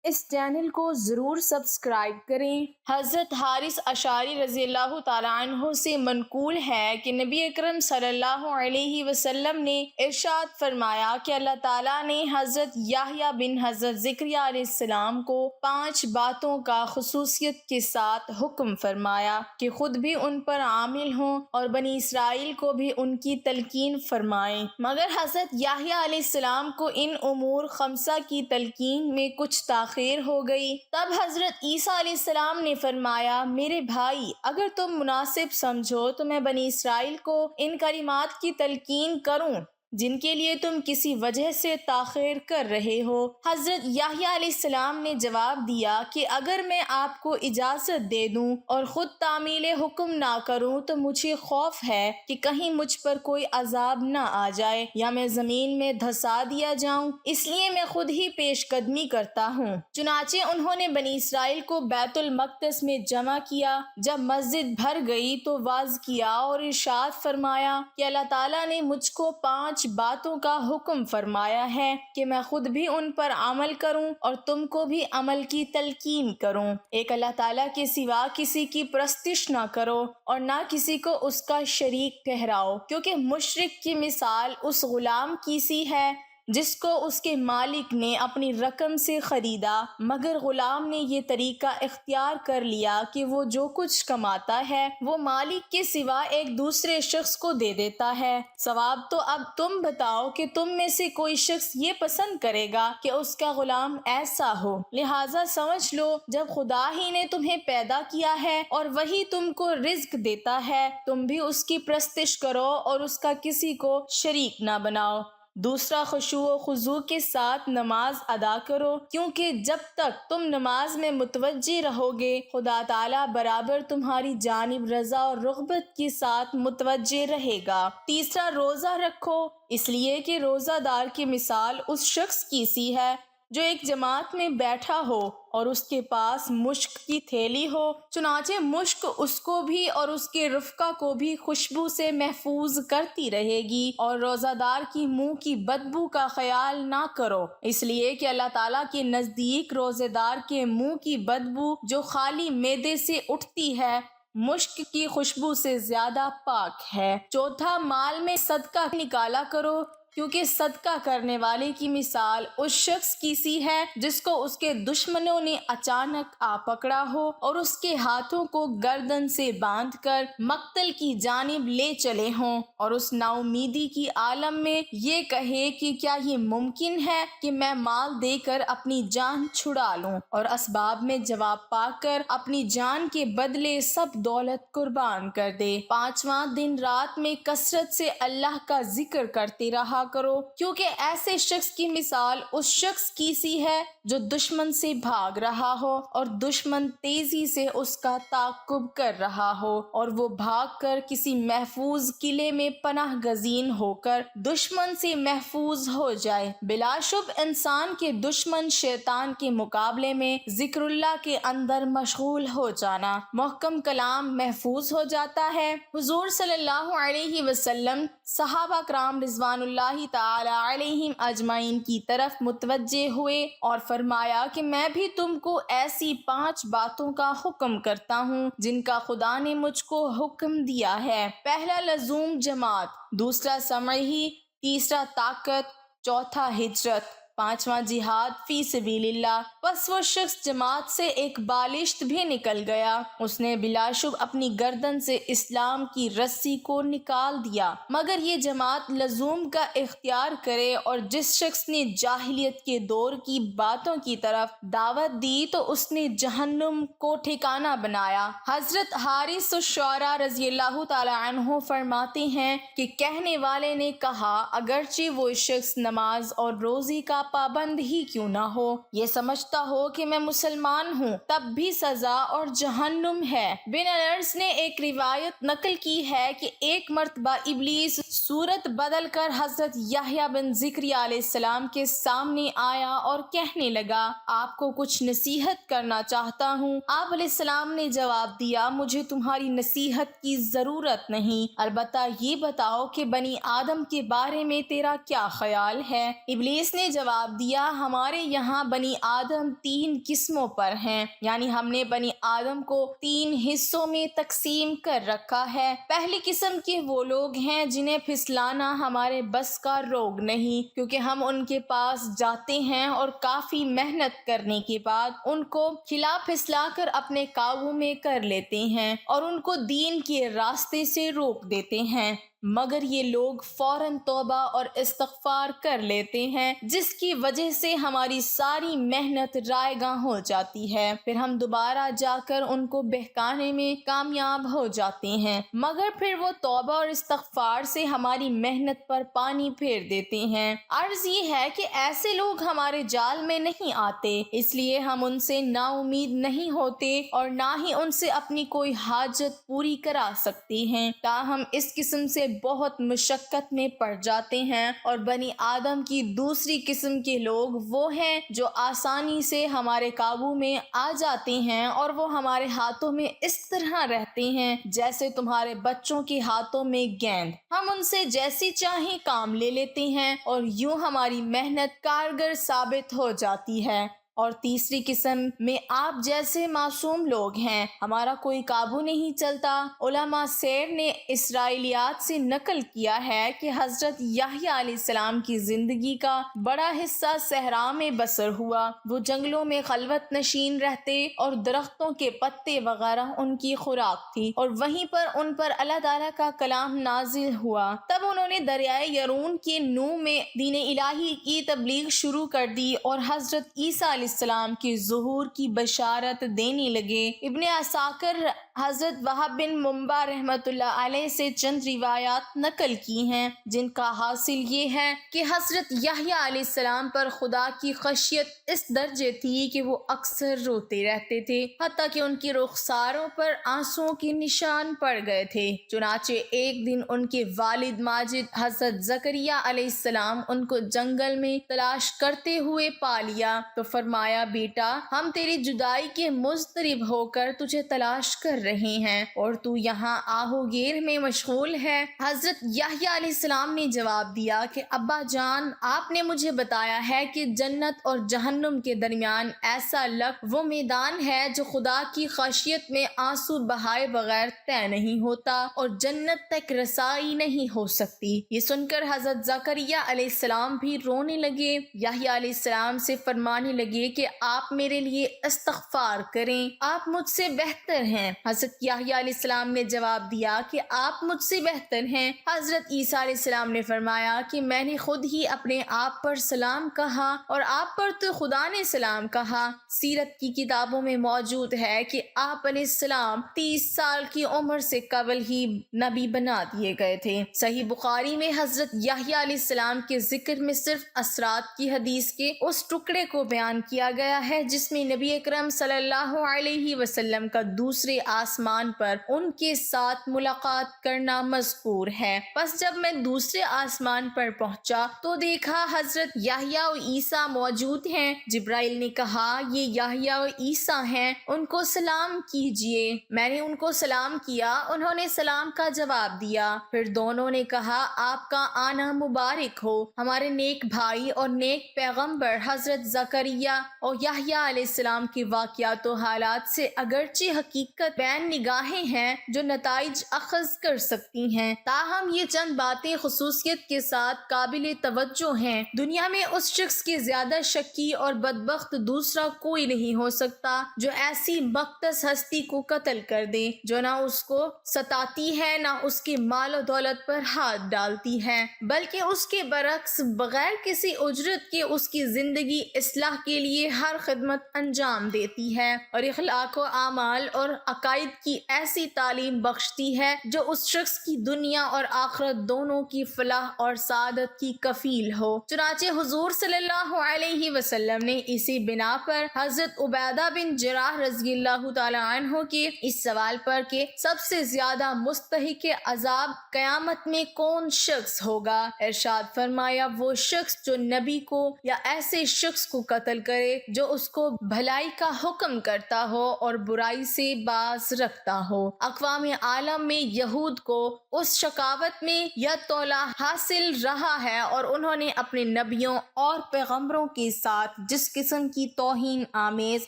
اس channel کو ضرور subscribe کریں۔ حضرت حارث اشعری رضی اللہ تعالیٰ عنہ سے منقول ہے کہ نبی اکرم صلی اللہ علیہ وسلم نے ارشاد فرمایا کہ اللہ تعالیٰ نے حضرت یحییٰ بن حضرت زکریہ علیہ السلام کو 5 باتوں کا خصوصیت کے ساتھ حکم فرمایا کہ خود بھی ان پر عامل ہوں اور بنی اسرائیل کو بھی ان کی تلقین فرمائیں، مگر حضرت یحییٰ علیہ السلام کو ان امور خمسہ کی تلقین میں کچھ تاخیر ہو گئی۔ تب حضرت عیسیٰ علیہ السلام نے فرمایا، میرے بھائی، اگر تم مناسب سمجھو تو میں بنی اسرائیل کو ان کلمات کی تلقین کروں جن کے لیے تم کسی وجہ سے تاخیر کر رہے ہو۔ حضرت یحییٰ علیہ السلام نے جواب دیا کہ اگر میں آپ کو اجازت دے دوں اور خود تعمیل حکم نہ کروں تو مجھے خوف ہے کہ کہیں مجھ پر کوئی عذاب نہ آ جائے یا میں زمین میں دھسا دیا جاؤں، اس لیے میں خود ہی پیش قدمی کرتا ہوں۔ چنانچہ انہوں نے بنی اسرائیل کو بیت المقدس میں جمع کیا۔ جب مسجد بھر گئی تو واعظ کیا اور ارشاد فرمایا کہ اللہ تعالیٰ نے مجھ کو 5 باتوں کا حکم فرمایا ہے کہ میں خود بھی ان پر عمل کروں اور تم کو بھی عمل کی تلقین کروں۔ ایک اللہ تعالیٰ کے سوا کسی کی پرستش نہ کرو اور نہ کسی کو اس کا شریک ٹھہراؤ، کیونکہ مشرک کی مثال اس غلام کی سی ہے جس کو اس کے مالک نے اپنی رقم سے خریدا، مگر غلام نے یہ طریقہ اختیار کر لیا کہ وہ جو کچھ کماتا ہے وہ مالک کے سوا ایک دوسرے شخص کو دے دیتا ہے۔ ثواب تو اب تم بتاؤ کہ تم میں سے کوئی شخص یہ پسند کرے گا کہ اس کا غلام ایسا ہو، لہٰذا سمجھ لو جب خدا ہی نے تمہیں پیدا کیا ہے اور وہی تم کو رزق دیتا ہے، تم بھی اس کی پرستش کرو اور اس کا کسی کو شریک نہ بناؤ۔ دوسرا، خشوع و خضوع کے ساتھ نماز ادا کرو، کیونکہ جب تک تم نماز میں متوجہ رہو گے خدا تعالیٰ برابر تمہاری جانب رضا اور رغبت کے ساتھ متوجہ رہے گا۔ تیسرا، روزہ رکھو، اس لیے کہ روزہ دار کی مثال اس شخص کی سی ہے جو ایک جماعت میں بیٹھا ہو اور اس کے پاس مشک کی تھیلی ہو، چنانچہ مشک اس کو بھی اور اس کے رفقا کو بھی خوشبو سے محفوظ کرتی رہے گی، اور روزہ دار کی منہ کی بدبو کا خیال نہ کرو، اس لیے کہ اللہ تعالیٰ کے نزدیک روزہ دار کے منہ کی بدبو جو خالی معدے سے اٹھتی ہے مشک کی خوشبو سے زیادہ پاک ہے۔ چوتھا، مال میں صدقہ نکالا کرو، کیونکہ صدقہ کرنے والے کی مثال اس شخص کی سی ہے جس کو اس کے دشمنوں نے اچانک آ پکڑا ہو اور اس کے ہاتھوں کو گردن سے باندھ کر مقتل کی جانب لے چلے ہوں، اور اس نا امیدی کی عالم میں یہ کہے کہ کیا یہ ممکن ہے کہ میں مال دے کر اپنی جان چھڑا لوں، اور اسباب میں جواب پا کر اپنی جان کے بدلے سب دولت قربان کر دے۔ پانچواں، دن رات میں کثرت سے اللہ کا ذکر کرتے رہا کرو، کیونکہ ایسے شخص کی مثال اس شخص کی سی ہے جو دشمن سے بھاگ رہا ہو اور دشمن تیزی سے اس کا تعاقب کر رہا ہو اور وہ بھاگ کر کسی محفوظ قلعے میں پناہ گزین ہو کر دشمن سے محفوظ ہو جائے۔ بلا شبہ انسان کے دشمن شیطان کے مقابلے میں ذکر اللہ کے اندر مشغول ہو جانا محکم کلام محفوظ ہو جاتا ہے۔ حضور صلی اللہ علیہ وسلم صحابہ کرام رضوان اللہ تعالی علیہم اجمعین کی طرف متوجہ ہوئے اور فرمایا کہ میں بھی تم کو ایسی 5 باتوں کا حکم کرتا ہوں جن کا خدا نے مجھ کو حکم دیا ہے۔ پہلا، لزوم جماعت، دوسرا سمعی، تیسرا طاقت، چوتھا ہجرت، پانچواں جہاد فی سبیل اللہ۔ پس وہ شخص جماعت سے ایک بالشت بھی نکل گیا، اس نے بلا شبہ اپنی گردن سے اسلام کی رسی کو نکال دیا، مگر یہ جماعت لزوم کا اختیار کرے، اور جس شخص نے جاہلیت کے دور کی باتوں کی طرف دعوت دی تو اس نے جہنم کو ٹھکانہ بنایا۔ حضرت حارث الشعراء رضی اللہ تعالی عنہ فرماتے ہیں کہ کہنے والے نے کہا، اگرچہ وہ شخص نماز اور روزی کا پابند ہی کیوں نہ ہو، یہ سمجھتا ہو کہ میں مسلمان ہوں، تب بھی سزا اور جہنم ہے۔ بن انس نے ایک روایت نقل کی ہے کہ ایک مرتبہ ابلیس صورت بدل کر حضرت یحییٰ بن زکریہ علیہ السلام کے سامنے آیا اور کہنے لگا، آپ کو کچھ نصیحت کرنا چاہتا ہوں۔ آپ علیہ السلام نے جواب دیا، مجھے تمہاری نصیحت کی ضرورت نہیں، البتہ یہ بتاؤ کہ بنی آدم کے بارے میں تیرا کیا خیال ہے؟ ابلیس نے جواب جواب دیا ہمارے یہاں بنی آدم 3 قسموں پر ہیں، یعنی ہم نے بنی آدم کو 3 حصوں میں تقسیم کر رکھا ہے۔ پہلی قسم کے وہ لوگ ہیں جنہیں پھسلانا ہمارے بس کا روگ نہیں، کیونکہ ہم ان کے پاس جاتے ہیں اور کافی محنت کرنے کے بعد ان کو کھلا پھسلا کر اپنے قابو میں کر لیتے ہیں اور ان کو دین کے راستے سے روک دیتے ہیں، مگر یہ لوگ فوراً توبہ اور استغفار کر لیتے ہیں، جس کی وجہ سے ہماری ساری محنت رائے گاں ہو جاتی ہے، پھر ہم دوبارہ جا کر ان کو بہکانے میں کامیاب ہو جاتے ہیں، مگر پھر وہ توبہ اور استغفار سے ہماری محنت پر پانی پھیر دیتے ہیں۔ عرض یہ ہے کہ ایسے لوگ ہمارے جال میں نہیں آتے، اس لیے ہم ان سے نا امید نہیں ہوتے اور نہ ہی ان سے اپنی کوئی حاجت پوری کرا سکتے ہیں، تاہم اس قسم سے بہت مشقت میں پڑ جاتے ہیں۔ اور بنی آدم کی دوسری قسم کے لوگ وہ ہیں جو آسانی سے ہمارے قابو میں آ جاتے ہیں، اور وہ ہمارے ہاتھوں میں اس طرح رہتے ہیں جیسے تمہارے بچوں کے ہاتھوں میں گیند، ہم ان سے جیسی چاہیں کام لے لیتے ہیں اور یوں ہماری محنت کارگر ثابت ہو جاتی ہے۔ اور تیسری قسم میں آپ جیسے معصوم لوگ ہیں، ہمارا کوئی قابو نہیں چلتا۔ علماء سیر نے اسرائیلیات سے نقل کیا ہے کہ حضرت یحییٰ علیہ السلام کی زندگی کا بڑا حصہ صحرا میں بسر ہوا، وہ جنگلوں میں خلوت نشین رہتے اور درختوں کے پتے وغیرہ ان کی خوراک تھی، اور وہیں پر ان پر اللہ تعالیٰ کا کلام نازل ہوا۔ تب انہوں نے دریائے یرون کے نو میں دین الہی کی تبلیغ شروع کر دی اور حضرت عیسیٰ علیہ السلام کے ظہور کی بشارت دینے لگے۔ ابن عساکر حضرت وہب بن منبع رحمۃ اللہ علیہ سے چند روایات نقل کی ہیں، جن کا حاصل یہ ہے کہ حضرت یحییٰ علیہ السلام پر خدا کی خشیت اس درجے تھی کہ وہ اکثر روتے رہتے تھے، حتیٰ کہ ان کی رخساروں پر آنسوؤں کے نشان پڑ گئے تھے۔ چنانچہ ایک دن ان کے والد ماجد حضرت زکریا علیہ السلام ان کو جنگل میں تلاش کرتے ہوئے پا لیا تو فرمایا، بیٹا ہم تیری جدائی کے مضطرب ہو کر تجھے تلاش کر رہے ہیں اور تو یہاں آہو گیر میں مشغول ہے۔ حضرت یحییٰ علیہ السلام نے جواب دیا کہ ابا جان، آپ نے مجھے بتایا ہے کہ جنت اور جہنم کے درمیان ایسا وہ میدان ہے جو خدا کی خشیت میں آنسو بہائے بغیر طے نہیں ہوتا اور جنت تک رسائی نہیں ہو سکتی۔ یہ سن کر حضرت زکریا علیہ السلام بھی رونے لگے، یحییٰ علیہ السلام سے فرمانے لگے کہ آپ میرے لیے استغفار کریں، آپ مجھ سے بہتر ہیں۔ حضرت یحییٰ علیہ السلام نے جواب دیا کہ آپ مجھ سے بہتر ہیں۔ حضرت عیسیٰ علیہ السلام نے فرمایا کہ میں نے خود ہی اپنے آپ پر سلام کہا اور آپ پر تو خدا نے سلام کہا۔ سیرت کی کتابوں میں موجود ہے کہ آپ علیہ السلام 30 سال کی عمر سے قبل ہی نبی بنا دیے گئے تھے۔ صحیح بخاری میں حضرت یحییٰ علیہ السلام کے ذکر میں صرف اسرات کی حدیث کے اس ٹکڑے کو بیان کیا گیا ہے جس میں نبی اکرم صلی اللہ علیہ وسلم کا دوسرے آسمان پر ان کے ساتھ ملاقات کرنا مذکور ہے۔ پس جب میں دوسرے آسمان پر پہنچا تو دیکھا حضرت یحییٰ و عیسیٰ موجود ہیں۔ جبرائیل نے کہا، یہ یحییٰ و عیسیٰ ہیں، ان کو سلام کیجئے۔ میں نے ان کو سلام کیا، انہوں نے سلام کا جواب دیا۔ پھر دونوں نے کہا، آپ کا آنا مبارک ہو۔ ہمارے نیک بھائی اور نیک پیغمبر حضرت زکریا اور یحییٰ علیہ السلام کے واقعات و حالات سے اگرچہ حقیقت بین نگاہیں ہیں جو نتائج اخذ کر سکتی ہیں، تاہم یہ چند باتیں خصوصیت کے ساتھ قابل توجہ ہیں۔ دنیا میں اس شخص کے زیادہ شکی اور بدبخت دوسرا کوئی نہیں ہو سکتا جو ایسی مقدس ہستی کو قتل کر دے جو نہ اس کو ستاتی ہے نہ اس کے مال و دولت پر ہاتھ ڈالتی ہے، بلکہ اس کے برعکس بغیر کسی اجرت کے اس کی زندگی اصلاح کے لیے ہر خدمت انجام دیتی ہے اور اخلاق و اعمال اور عقائد کی ایسی تعلیم بخشتی ہے جو اس شخص کی دنیا اور آخرت دونوں کی فلاح اور سعادت کی کفیل ہو۔ چنانچہ حضور صلی اللہ علیہ وسلم نے اسی بنا پر حضرت عبیدہ بن جراح رضی اللہ تعالی عنہ کے اس سوال پر کہ سب سے زیادہ مستحق عذاب قیامت میں کون شخص ہوگا، ارشاد فرمایا، وہ شخص جو نبی کو یا ایسے شخص کو قتل کرے کرے جو اس کو بھلائی کا حکم کرتا ہو اور برائی سے باز رکھتا ہو۔ اقوام عالم میں یہود کو اس شقاوت میں یدطلع حاصل رہا ہے اور انہوں نے اپنے نبیوں اور پیغمبروں کے ساتھ جس قسم کی توہین آمیز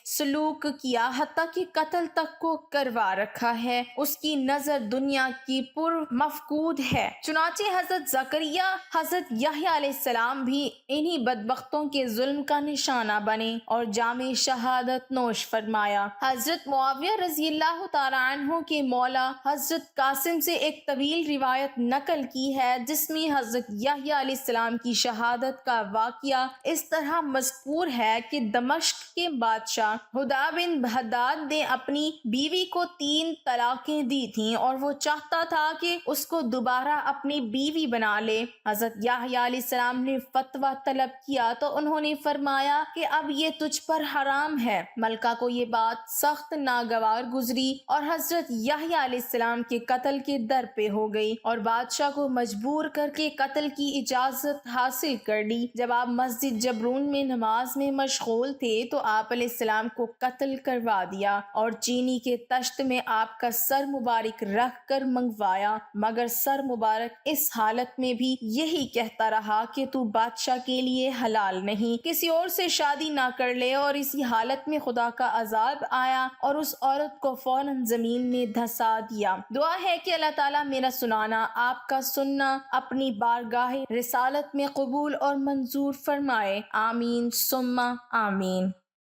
سلوک کیا حتیٰ کہ قتل تک کو کروا رکھا ہے، اس کی نظر دنیا کی پر مفقود ہے۔ چنانچہ حضرت زکریا حضرت یحییٰ علیہ السلام بھی انہی بدبختوں کے ظلم کا نشانہ بنے اور جام شہادت نوش فرمایا۔ حضرت معاویہ رضی اللہ تعالیٰ عنہ کے مولا حضرت قاسم سے ایک طویل روایت نقل کی ہے جس میں حضرت یحییٰ علیہ السلام کی شہادت کا واقعہ اس طرح مذکور ہے کہ دمشق کے بادشاہ ہدا بن حداد نے اپنی بیوی کو 3 طلاقیں دی تھیں اور وہ چاہتا تھا کہ اس کو دوبارہ اپنی بیوی بنا لے۔ حضرت یحییٰ علیہ السلام نے فتویٰ طلب کیا تو انہوں نے فرمایا کہ اب یہ تجھ پر حرام ہے۔ ملکہ کو یہ بات سخت ناگوار گزری اور حضرت یحییٰ علیہ السلام کے قتل کے در پہ ہو گئی اور بادشاہ کو مجبور کر کے قتل کی اجازت حاصل کر لی۔ جب آپ مسجد جبرون میں نماز میں مشغول تھے تو آپ علیہ السلام کو قتل کروا دیا اور چینی کے تشت میں آپ کا سر مبارک رکھ کر منگوایا، مگر سر مبارک اس حالت میں بھی یہی کہتا رہا کہ تو بادشاہ کے لیے حلال نہیں، کسی اور سے شادی نہ کر لے، اور اسی حالت میں خدا کا عذاب آیا اور اس عورت کو فوراً زمین میں دھسا دیا۔ دعا ہے کہ اللہ تعالیٰ میرا سنانا، آپ کا سننا اپنی بارگاہ رسالت میں قبول اور منظور فرمائے، آمین ثم آمین۔